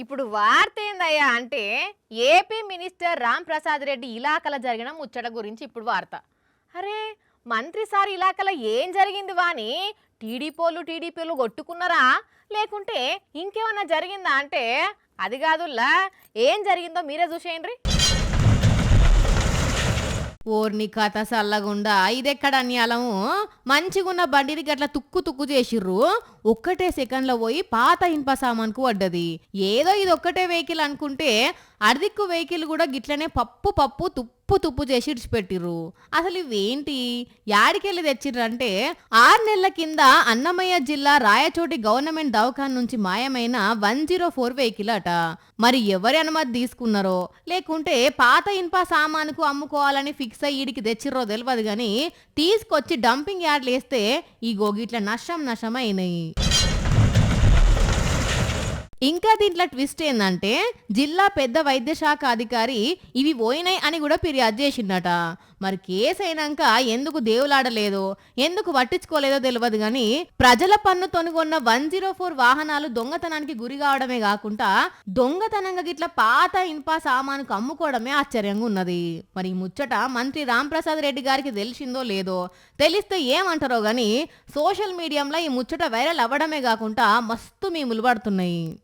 ఇప్పుడు వార్త ఏందయ్యా అంటే ఏపీ మినిస్టర్ రామ్ ప్రసాద్ రెడ్డి ఇలాకల జరిగిన ముచ్చట గురించి ఇప్పుడు వార్త. అరే మంత్రి సార్ ఇలాకల ఏం జరిగింది వాని టీడీపీలు కొట్టుకున్నారా లేకుంటే ఇంకేమన్నా జరిగిందా అంటే అది కాదుల్లా ఏం జరిగిందో మీరే చూసేయండి. ఓర్ని కథ సల్లగుండా ఇదెక్కడ అన్యాలము మంచిగున్న బండిని గట్ల తుక్కు తుక్కు చేసిర్రు. ఒక్కటే సెకండ్లో పోయి పాత ఇనుప సామాన్కు పడ్డది. ఏదో ఇది ఒక్కటే వెహికల్ అనుకుంటే అర్దిక్కు వెహికల్ కూడా గిట్లనే పప్పు పప్పు తుప్పు తుప్పు చేసి ఇడిచిపెట్టిర్రు. అసలు ఇవేంటి యాడికెళ్ళి తెచ్చిర్రంటే 6 నెలల కింద అన్నమయ్య జిల్లా రాయచోటి గవర్నమెంట్ దవాఖాన నుంచి మాయమైన 104 వెహికల్ అట. మరి ఎవరి అనుమతి తీసుకున్నారో లేకుంటే పాత ఇనుప సామానుకు అమ్ముకోవాలని ఫిక్స్ అయ్యి ఈడికి తెచ్చిర్రో తెలియదు గాని తీసుకొచ్చి డంపింగ్ యార్డ్లు వేస్తే ఈ గోగిట్ల నష్టం అయినాయి. ఇంకా దీంట్లో ట్విస్ట్ ఏందంటే జిల్లా పెద్ద వైద్య శాఖ అధికారి ఇవి పోయినాయి అని కూడా ఫిర్యాదు చేసిండట. మరి కేసు అయినాక ఎందుకు దేవులాడలేదో ఎందుకు పట్టించుకోలేదో తెలియదు గాని ప్రజల పన్నుతోని కొన్న 104 వాహనాలు దొంగతనానికి గురి కావడమే కాకుండా దొంగతనంగా గిట్ల పాత ఇనుప సామానుకు అమ్ముకోవడమే ఆశ్చర్యంగా ఉన్నది. మరి ఈ ముచ్చట మంత్రి రామ్ ప్రసాద్ రెడ్డి గారికి తెలిసిందో లేదో, తెలిస్తే ఏమంటారో గాని సోషల్ మీడియాలో ఈ ముచ్చట వైరల్ అవ్వడమే కాకుండా మస్తు మీములు పడుతున్నాయి.